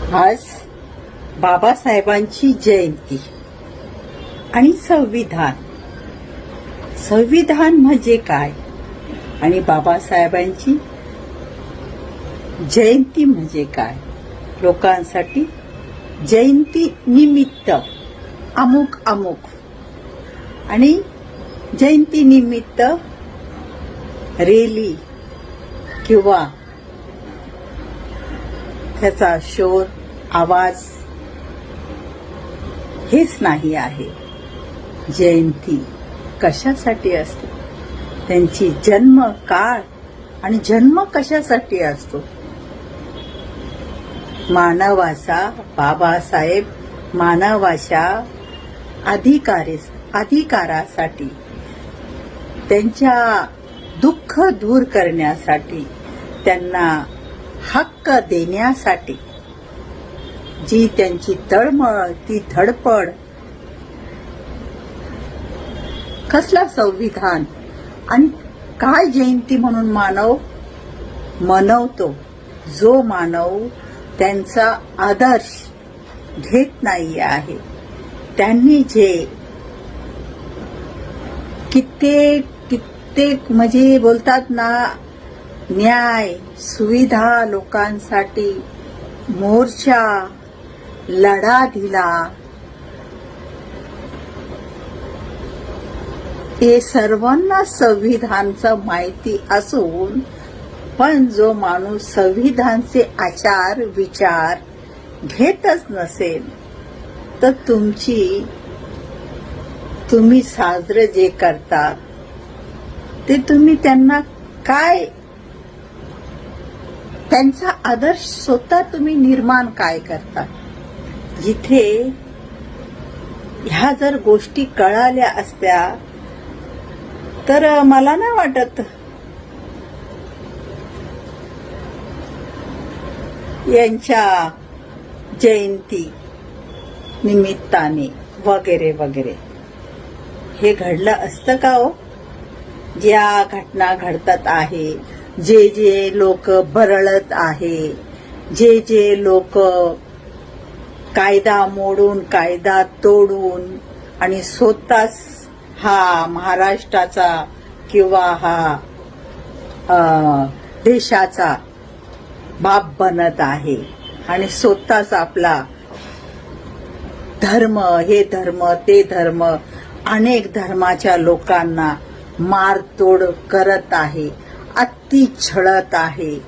आज बाबासाहेबांची जयंती आणि संविधान म्हणजे काय आणि बाबासाहेबांची जयंती म्हणजे काय. लोकांसाठी जयंती निमित्त अमुक आणि जयंती निमित्त रॅली किंवा त्याचा शोर आवाज हेच नाही आहे. जयंती कशासाठी असते, त्यांची जन्म काळ आणि जन्म कशासाठी असतो. मानवाचा बाबासाहेब मानवाच्या अधिकारासाठी, त्यांच्या दुःख दूर करण्यासाठी, त्यांना हक्क देण्यासाठी जी त्यांची तळमळ, ती धडपड. कसला संविधान आणि काय जयंती म्हणून मानव मनवतो. जो मानव त्यांचा आदर्श घेत नाही आहे, त्यांनी जे कित्येक म्हणजे बोलतात ना, न्याय सुविधा लोकांसाठी मोर्चा लढा दिला. हे सर्वांना संविधानचं माहिती असून पण जो माणूस संविधानचे आचार विचार घेतच नसेल तर तुम्ही साजरे जे करता ते तुम्ही त्यांना काय, त्यांचा आदर्श स्वतः तुम्ही निर्माण काय करता. जिथे ह्या जर गोष्टी कळाल्या असत्या तर मला नाही वाटत यांच्या जयंती निमित्ताने वगैरे वगैरे हे घडलं असतं का हो. ज्या घटना घडतात आहे, जे लोक बरळत आहे, जे लोक कायदा मोडून कायदा तोडून आणि स्वतःच हा महाराष्ट्राचा किंवा हा देशाचा बाप बनत आहे आणि स्वतःच आपला धर्म, हे धर्म ते धर्म, अनेक धर्माच्या लोकांना मारतोड करत आहे, अति छळत आहे.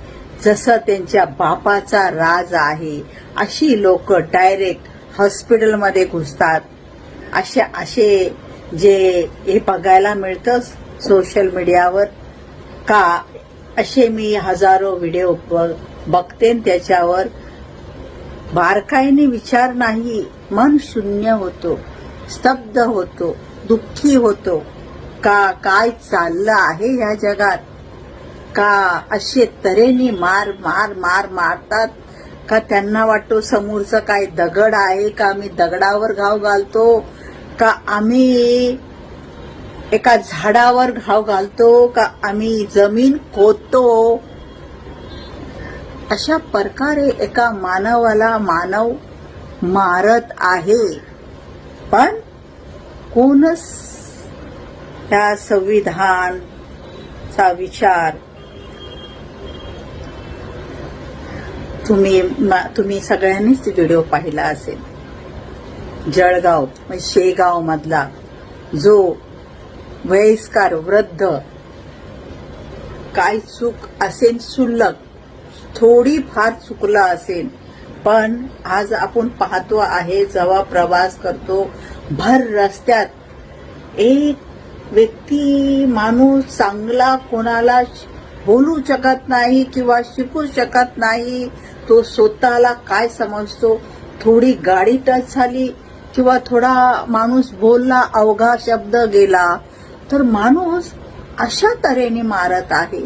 जसं त्यांच्या बापाचा राज आहे अशी लोक डायरेक्ट हॉस्पिटलमध्ये घुसतात. असे जे हे बघायला मिळतं सोशल मीडियावर का, असे मी हजारो व्हिडिओ बघते. त्याच्यावर बारकाईने विचार नाही, मन शून्य होतो, स्तब्ध होतो, दुःखी होतो. का काय चाललं आहे या जगात. का असे तऱ्हेने मारतात का त्यांना वाटतो समोरचं काय दगड आहे का आम्ही दगडावर घाव घालतो, का आम्ही एका झाडावर घाव घालतो, का आम्ही जमीन खोदतो. अशा प्रकारे एका मानवाला मानव मारत आहे. पण कोणच त्या संविधानचा विचार तुम्ही सगळ्यांनीच व्हिडिओ पाहिला असेल. जळगाव म्हणजे शेगाव मधला जो वयस्कर वृद्ध, काय चूक असेल शुल्लक, थोडी फार चुकलं असेल, पण आज आपण पाहतो आहे जेव्हा प्रवास करतो भर रस्त्यात एक व्यक्ती माणूस चांगला कोणाला बोलू शकत नाही किंवा शिकू शकत नाही. तो स्वतःला काय समजतो, थोडी गाडी टच झाली किंवा थोडा माणूस बोलला, अवघा शब्द गेला तर माणूस अशा तऱ्हेने मारत आहे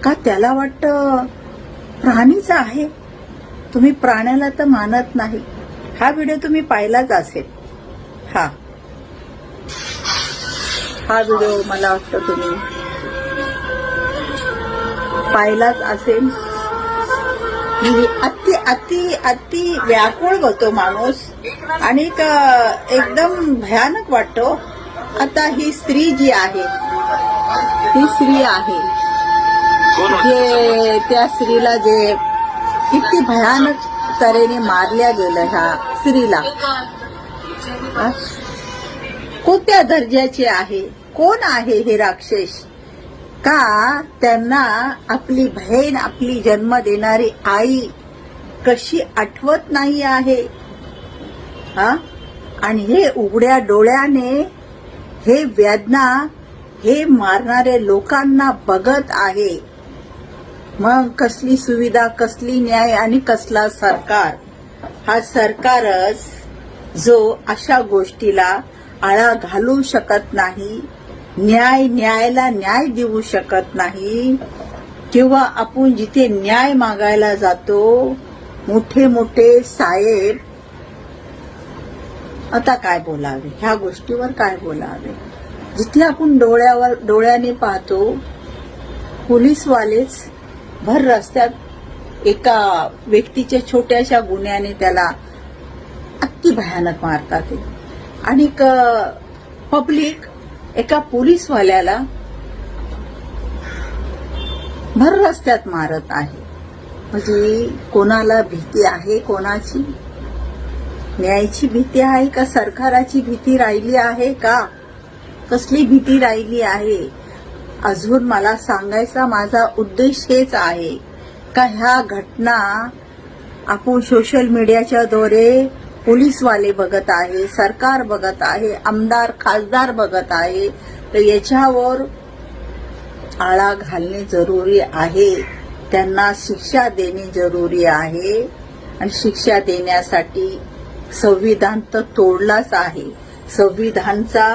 का त्याला वाटतं प्राणीच आहे. तुम्ही प्राण्याला तर मानत नाही. हा व्हिडिओ तुम्ही पाहिलाच असेल. हा व्हिडिओ मला वाटतं तुम्ही पाहिलाच असेल. अति अति अति व्याकुळ होतो माणूस आणि एकदम भयानक वाटतो. आता ही स्त्री जी आहे, ही स्त्री आहे जे त्या स्त्रीला जे किती भयानक तऱ्हेने मारल्या गेलं ह्या स्त्रीला. कोणत्या दर्जाचे आहे, कोण आहे हे राक्षस? का त्यांना आपली बहीण, आपली जन्म देणारी आई कशी आठवत नाही आहे? आणि हे उघड्या डोळ्याने हे वेदना हे मारणारे लोकांना बघत आहे. मग कसली सुविधा, कसली न्याय आणि कसला सरकार? हा सरकारच जो अशा गोष्टीला आळा घालू शकत नाही, न्यायाला न्याय देऊ शकत नाही. किंवा आपण जिथे न्याय मागायला जातो, मोठे मोठे साहेब, आता काय बोलावे ह्या गोष्टीवर, काय बोलावे? जिथे आपण डोळ्याने पाहतो, पोलीसवालेच भर रस्त्यात एका व्यक्तीच्या छोट्याशा गुन्ह्याने त्याला अति भयानक मारतात आणि पब्लिक एका पोलीसवाल्याला भर रस्त्यात मारत आहे. म्हणजे कोणाला भीती आहे? कोणाची? न्यायाची भीती आहे का सरकाराची भीती राहिली आहे का? कसली भीती राहिली आहे? अजून मला सांगायचा माझा उद्देश हेच आहे का ह्या घटना आपण सोशल मीडियाच्या द्वारे पोलीसवाले बघत आहे, सरकार बघत आहे, आमदार खासदार बघत आहे, तर याच्यावर आळा घालणे जरुरी आहे. त्यांना शिक्षा देणे जरुरी आहे. आणि शिक्षा देण्यासाठी संविधान तर तोडलाच आहे. संविधानचा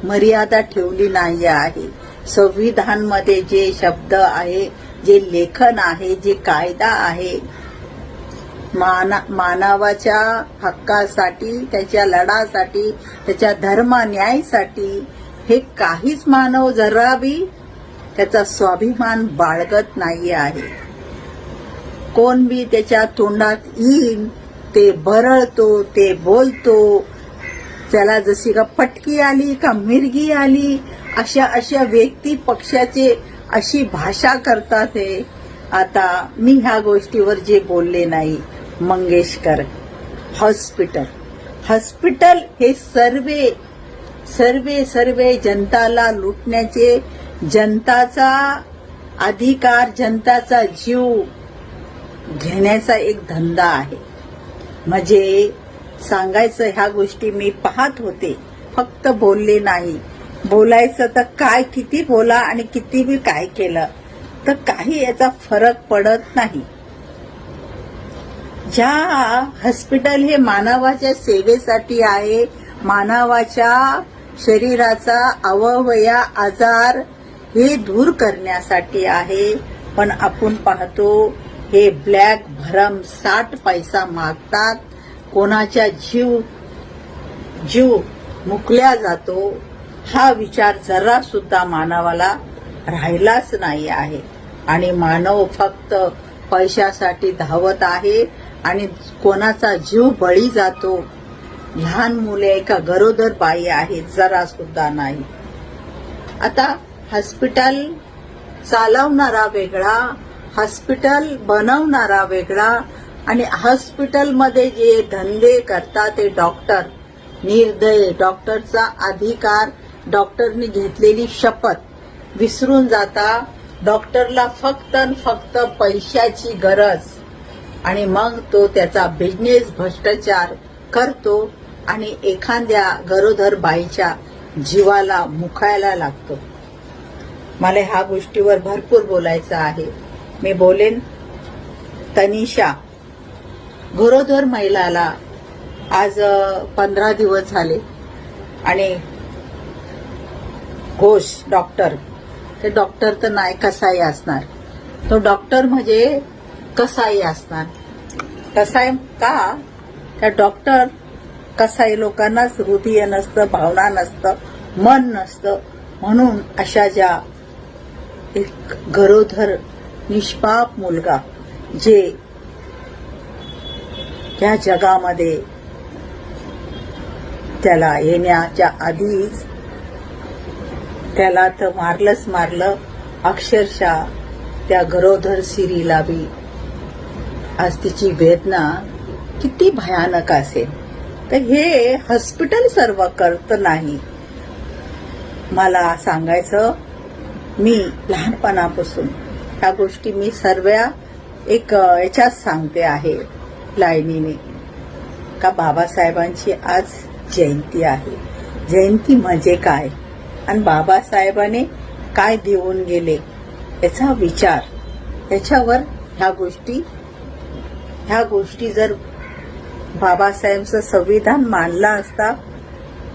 मर्यादा ठेवली नाही आहे. संविधानमध्ये जे शब्द आहे, जे लेखन आहे, जे कायदा आहे, मानवाच्या हक्कासाठी, त्याच्या लढासाठी, त्याच्या धर्म न्यायासाठी, हे काहीच मानव जरा बी त्याचा स्वाभिमान बाळगत नाही आहे. कोण बी त्याच्या तोंडात येईल ते बरळतो, ते बोलतो. त्याला जशी का पटकी आली का मिरगी आली, अशा व्यक्ती पक्षाचे अशी भाषा करतात. हे आता मी ह्या गोष्टीवर जे बोलले नाही, मंगेशकर हॉस्पिटल हे सर्वे जनताला लुटण्याचे, जनताचा अधिकार, जनताचा जीव घेण्याचा एक धंदा आहे. म्हणजे सांगायचं ह्या गोष्टी मी पाहत होते, फक्त बोलले नाही. बोलायचं तर काय, किती बोला आणि किती बी काय केलं तर काही याचा फरक पडत नाही. ज्या हॉस्पिटल हे मानवाच्या सेवेसाठी आहे, मानवाच्या शरीराचा अवयव आजार हे दूर करण्यासाठी आहे. पण आपण पाहतो हे ब्लॅक भरम 60 पैसा मागतात. कोणाच्या जीव मुकल्या जातो हा विचार जरा सुद्धा मानवाला राहिलाच नाही आहे. आणि मानव फक्त पैशासाठी धावत आहे आणि कोणाचा जीव बळी जातो. लहान मुले का गरोदर बाई आहे, जरा सुद्धा नाही. आता हॉस्पिटल चालवणारा वेगळा, हॉस्पिटल बनवणारा वेगळा आणि हॉस्पिटलमध्ये जे धंदे करतात ते डॉक्टर निर्दय, डॉक्टरचा अधिकार, डॉक्टरने घेतलेली शपथ विसरून जाता. डॉक्टरला फक्त पैशाची गरज आणि मग तो त्याचा बिझनेस भ्रष्टाचार करतो आणि एखाद्या गरोदर बाईच्या जीवाला मुकायला लागतो. मला ह्या गोष्टीवर भरपूर बोलायचं आहे. मी बोलेन. तनिषा गरोदर महिलाला आज 15 दिवस झाले आणि घोष डॉक्टर, ते डॉक्टर तर नाही कसाई असणार, तो डॉक्टर म्हणजे कसाई असणार. कसाई का? त्या डॉक्टर कसाई लोकांनाच हृदय नसतं, भावना नसतं, मन नसतं. म्हणून अशा ज्या एक गरोदर निष्पाप मुलगा जे ह्या जगामध्ये त्याला येण्याच्या आधीच त्याला तर मारलंच मारलं. अक्षरशः त्या गरोदर स्त्रीला बी आज तिची वेदना किती भयानक असेल. तर हे हॉस्पिटल सर्व करत नाही. मला सांगायचं, मी लहानपणापासून ह्या गोष्टी मी सर्व एक याच्यात सांगते आहे लाईनीने, का बाबासाहेबांची आज जयंती आहे. जयंती म्हणजे काय आणि बाबासाहेबांनी काय देऊन गेले याचा विचार, याच्यावर ह्या गोष्टी जर बाबासाहेबांचं संविधान मांडला असता,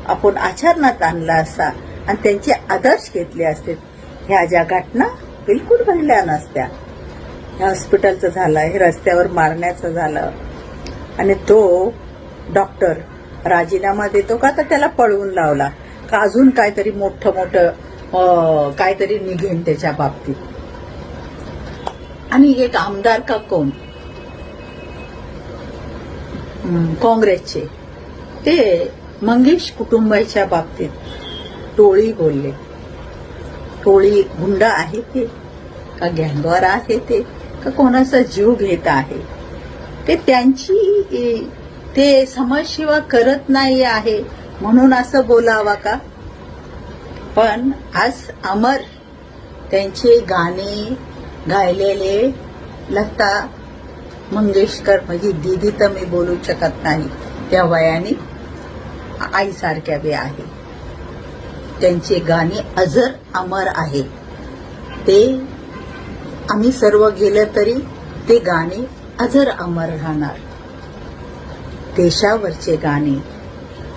आपण आचरणात आणला असता आणि त्यांचे आदर्श घेतले असते, ह्या ज्या घटना बिलकुल घडल्या नसत्या. हे हॉस्पिटलचं झालं, हे रस्त्यावर मारण्याचं झालं आणि तो डॉक्टर राजीनामा देतो का तर त्याला पळवून लावला का अजून काहीतरी मोठं काहीतरी निघेन त्याच्या बाबतीत. आणि एक आमदार का कोण काँग्रेसचे ते मंगेश कुटुंबाच्या बाबतीत टोळी बोलले. टोळी गुंड आहे ते का गँगवर आहे ते का कोणाचा जीव घेत आहे ते त्यांची ते समाजसेवा करत नाही आहे म्हणून असं बोलावा का. पण आज अमर त्यांचे गाणे गायलेले लता मंगेशकर म्हणजे दीदी तर मी बोलू शकत नाही, त्या वयाने आईसारख्या बी आहे. त्यांचे गाणे अजर अमर आहे. ते आम्ही सर्व गेलं तरी ते गाणे अजर अमर राहणार. देशावरचे गाणे,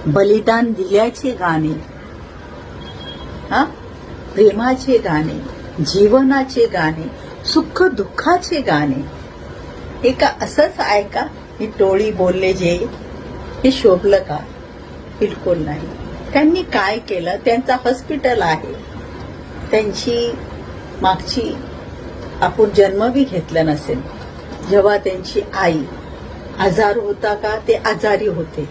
बलिदान दिल्याचे गाणे, प्रेमाचे गाणे, जीवनाचे गाणे, सुख दुःखाचे गाणे. हे का असंच आहे का ही टोळी बोलले जे हे शोभलं का. बिलकुल नाही. त्यांनी काय केलं, त्यांचा हॉस्पिटल आहे, त्यांची मागची आपण जन्म बी घेतला नसेल. जेव्हा त्यांची आई आजार होता का ते आजारी होते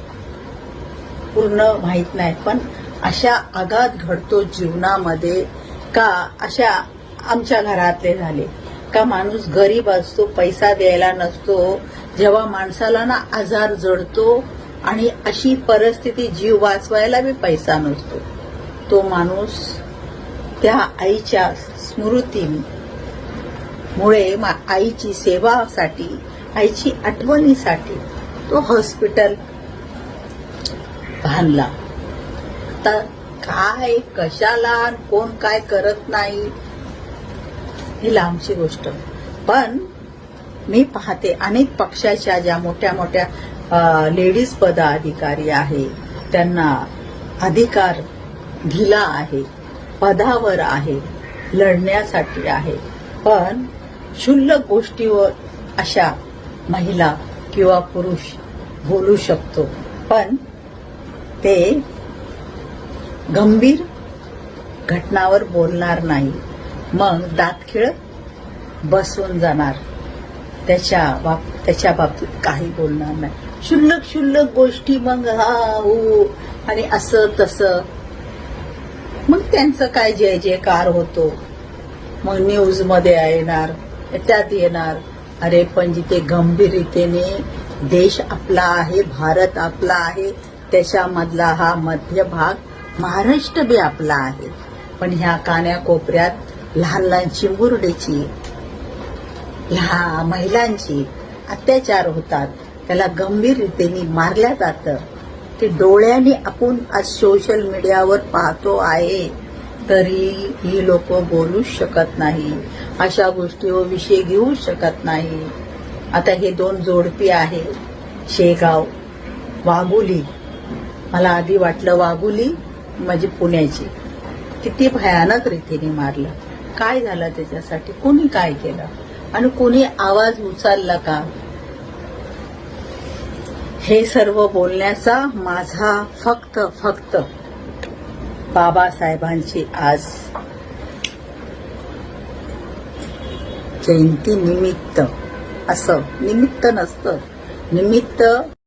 पूर्ण माहित नाही. पण अशा आघात घडतो जीवनामध्ये का अशा आमच्या घरातले झाले का माणूस गरीब असतो, पैसा द्यायला नसतो. जेव्हा माणसाला ना आजार जडतो आणि अशी परिस्थिती जीव वाचवायला बी पैसा नसतो, तो माणूस त्या आईच्या स्मृतीमुळे आईची सेवासाठी, आईची आठवणीसाठी तो हॉस्पिटल बांधला. तर काय कशाला कोण काय करत नाही ही लांबची गोष्ट. पण मी पाहते अनेक पक्षाच्या ज्या मोठ्या मोठ्या लेडीज पदाधिकारी आहे त्यांना अधिकार दिला आहे, पदावर आहे, लढण्यासाठी आहे. पण क्षुल्लक गोष्टीवर अशा महिला किंवा पुरुष बोलू शकतो, पण ते गंभीर घटनावर बोलणार नाही. मग दातखिळ बसून जाणार, त्याच्या बाबतीत काही बोलणार नाही. क्षुल्लक गोष्टी मग आणि असं तसं मग त्यांचं काय जय जयकार होतो. मग न्यूज मध्ये येणार, त्यात येणार. अरे पण जिथे गंभीरतेने देश आपला आहे, भारत आपला आहे, त्याच्यामधला हा मध्य भाग महाराष्ट्र बी आपला आहे. पण ह्या कान्याकोपऱ्यात लहान लहान चिमुरडीची महिलांची अत्याचार होतात, त्याला गंभीर रीतीने मारल्या जातं. ते डोळ्याने आपण आज सोशल मीडियावर पाहतो आहे, तरी ही लोक बोलू शकत नाही, अशा गोष्टीवर विषय घेऊ शकत नाही. आता हे दोन जोडपी आहे, शेगाव वाघोली. मला आधी वाटलं वाघोली म्हणजे पुण्याची. किती भयानक रीतीने मारलं. काय झालं त्याच्यासाठी, कोणी काय केलं आणि कोणी आवाज उचलला का. हे सर्व बोलण्याचा माझा फक्त बाबासाहेबांची आज जयंती निमित्त, असं निमित्त नसतं, निमित्त